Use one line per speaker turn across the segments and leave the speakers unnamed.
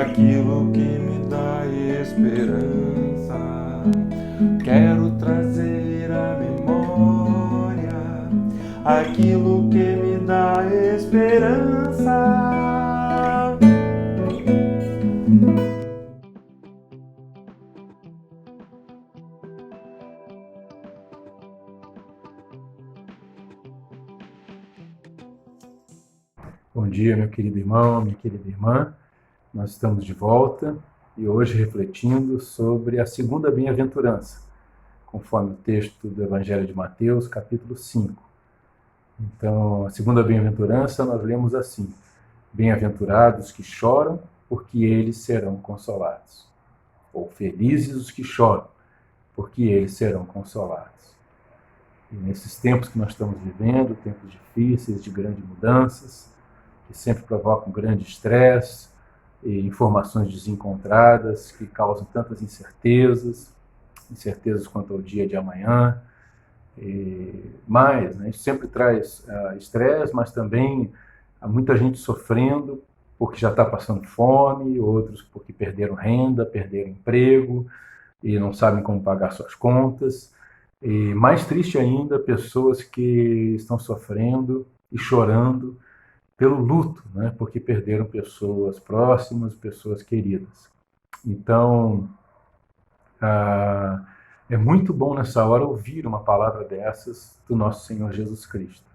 aquilo que me dá esperança. Quero trazer à memória aquilo que me dá esperança.
Bom dia, meu querido irmão, minha querida irmã. Nós estamos de volta e hoje refletindo sobre a segunda bem-aventurança, conforme o texto do Evangelho de Mateus, capítulo 5. Então, a segunda bem-aventurança nós lemos assim: bem-aventurados que choram, porque eles serão consolados. Ou felizes os que choram, porque eles serão consolados. E nesses tempos que nós estamos vivendo, tempos difíceis, de grandes mudanças, que sempre provocam grande estresse e informações desencontradas que causam tantas incertezas quanto ao dia de amanhã. Mas isso sempre traz estresse, mas também há muita gente sofrendo porque já está passando fome, outros porque perderam renda, perderam emprego e não sabem como pagar suas contas. E mais triste ainda, pessoas que estão sofrendo e chorando pelo luto, né? Porque perderam pessoas próximas, pessoas queridas. Então, é muito bom nessa hora ouvir uma palavra dessas do nosso Senhor Jesus Cristo.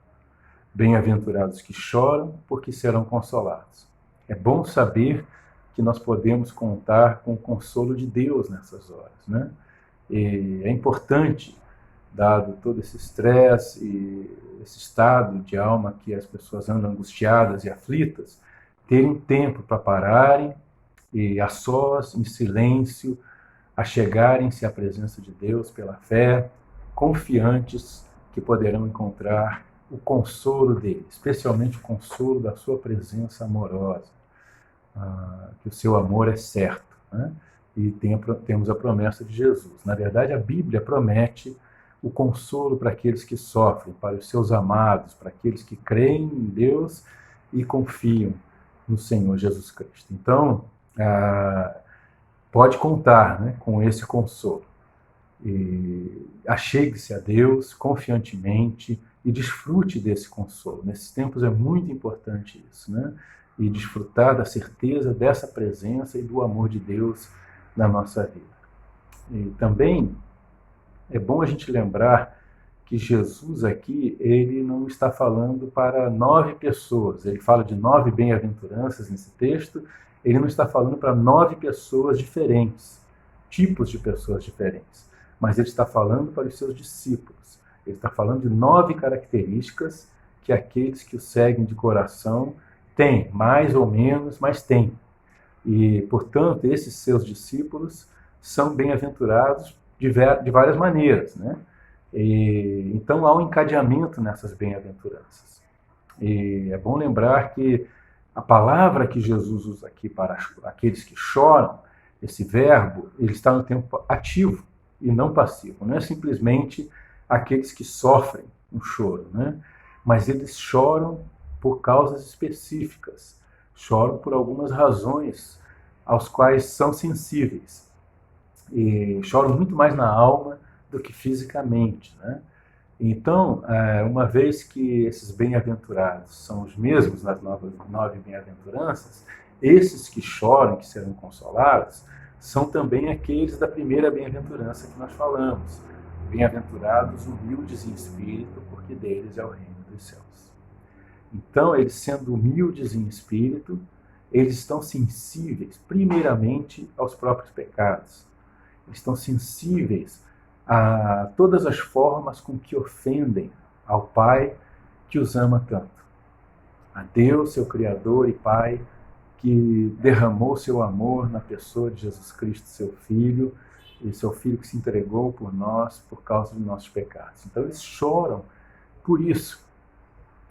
Bem-aventurados que choram, porque serão consolados. É bom saber que nós podemos contar com o consolo de Deus nessas horas, né? E é importante, dado todo esse estresse e esse estado de alma que as pessoas andam angustiadas e aflitas, terem tempo para pararem e a sós, em silêncio, achegarem-se à presença de Deus pela fé, confiantes que poderão encontrar o consolo dele, especialmente o consolo da sua presença amorosa, que o seu amor é certo, né? E temos a promessa de Jesus. Na verdade, a Bíblia promete o consolo para aqueles que sofrem, para os seus amados, para aqueles que creem em Deus e confiam no Senhor Jesus Cristo. Então, pode contar, né, com esse consolo. E achegue-se a Deus confiantemente e desfrute desse consolo. Nesses tempos é muito importante isso, né? E desfrutar da certeza dessa presença e do amor de Deus na nossa vida. E também é bom a gente lembrar que Jesus aqui, ele não está falando para 9 pessoas. Ele fala de 9 bem-aventuranças nesse texto. Ele não está falando para 9 pessoas diferentes, tipos de pessoas diferentes. Mas ele está falando para os seus discípulos. Ele está falando de 9 características que aqueles que o seguem de coração têm, mais ou menos, mas têm. E, portanto, esses seus discípulos são bem-aventurados de várias maneiras, né? Então há um encadeamento nessas bem-aventuranças. E é bom lembrar que a palavra que Jesus usa aqui para aqueles que choram, esse verbo, ele está no tempo ativo e não passivo. Não é simplesmente aqueles que sofrem um choro, né? Mas eles choram por causas específicas, choram por algumas razões aos quais são sensíveis. E choram muito mais na alma do que fisicamente, né? Então, uma vez que esses bem-aventurados são os mesmos nas 9 bem-aventuranças, esses que choram, que serão consolados, são também aqueles da primeira bem-aventurança que nós falamos. Bem-aventurados humildes em espírito, porque deles é o reino dos céus. Então, eles sendo humildes em espírito, eles estão sensíveis, primeiramente, aos próprios pecados. Eles estão sensíveis a todas as formas com que ofendem ao Pai que os ama tanto. A Deus, seu Criador e Pai, que derramou seu amor na pessoa de Jesus Cristo, seu Filho, e seu Filho que se entregou por nós por causa de nossos pecados. Então eles choram por isso.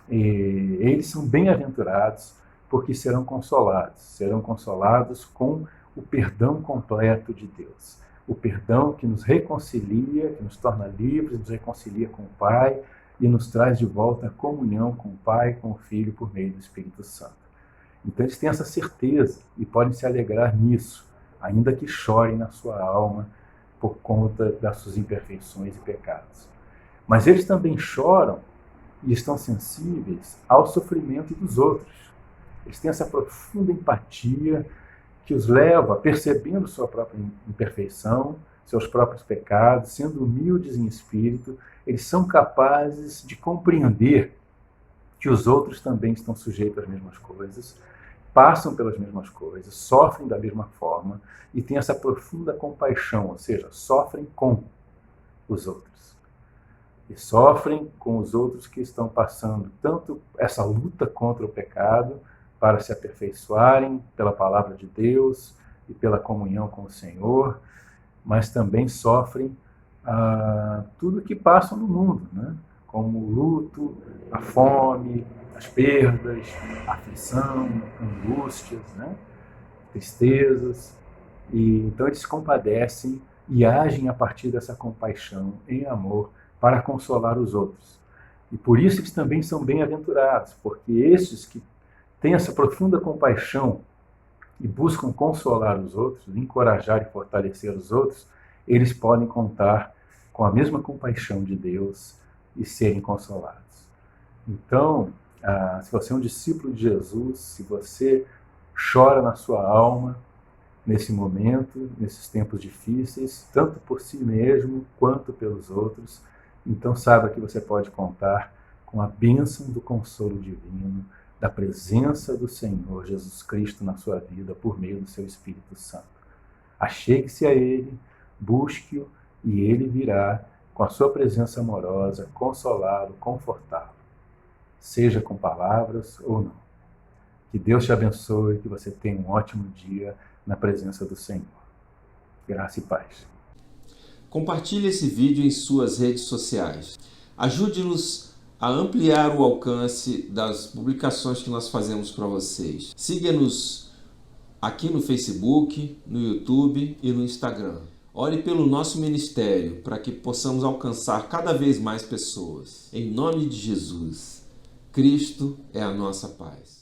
E eles são bem-aventurados porque serão consolados com o perdão completo de Deus. O perdão que nos reconcilia, que nos torna livres, nos reconcilia com o Pai e nos traz de volta a comunhão com o Pai e com o Filho por meio do Espírito Santo. Então eles têm essa certeza e podem se alegrar nisso, ainda que chorem na sua alma por conta das suas imperfeições e pecados. Mas eles também choram e estão sensíveis ao sofrimento dos outros. Eles têm essa profunda empatia que os leva, percebendo sua própria imperfeição, seus próprios pecados, sendo humildes em espírito, eles são capazes de compreender que os outros também estão sujeitos às mesmas coisas, passam pelas mesmas coisas, sofrem da mesma forma e têm essa profunda compaixão, ou seja, sofrem com os outros. E sofrem com os outros que estão passando tanto essa luta contra o pecado para se aperfeiçoarem pela palavra de Deus e pela comunhão com o Senhor, mas também sofrem tudo que passa no mundo, né? Como o luto, a fome, as perdas, a aflição, angústias, né? Tristezas. E então eles se compadecem e agem a partir dessa compaixão em amor para consolar os outros. E por isso eles também são bem-aventurados, porque esses que têm essa profunda compaixão e buscam consolar os outros, encorajar e fortalecer os outros, eles podem contar com a mesma compaixão de Deus e serem consolados. Então, se você é um discípulo de Jesus, se você chora na sua alma nesse momento, nesses tempos difíceis, tanto por si mesmo quanto pelos outros, então saiba que você pode contar com a bênção do consolo divino, da presença do Senhor Jesus Cristo na sua vida por meio do seu Espírito Santo. Achegue-se a Ele, busque-o e Ele virá com a sua presença amorosa, consolá-lo, confortá-lo, seja com palavras ou não. Que Deus te abençoe, que você tenha um ótimo dia na presença do Senhor. Graça e paz.
Compartilhe esse vídeo em suas redes sociais. Ajude-nos a ampliar o alcance das publicações que nós fazemos para vocês. Siga-nos aqui no Facebook, no YouTube e no Instagram. Ore pelo nosso ministério para que possamos alcançar cada vez mais pessoas. Em nome de Jesus, Cristo é a nossa paz.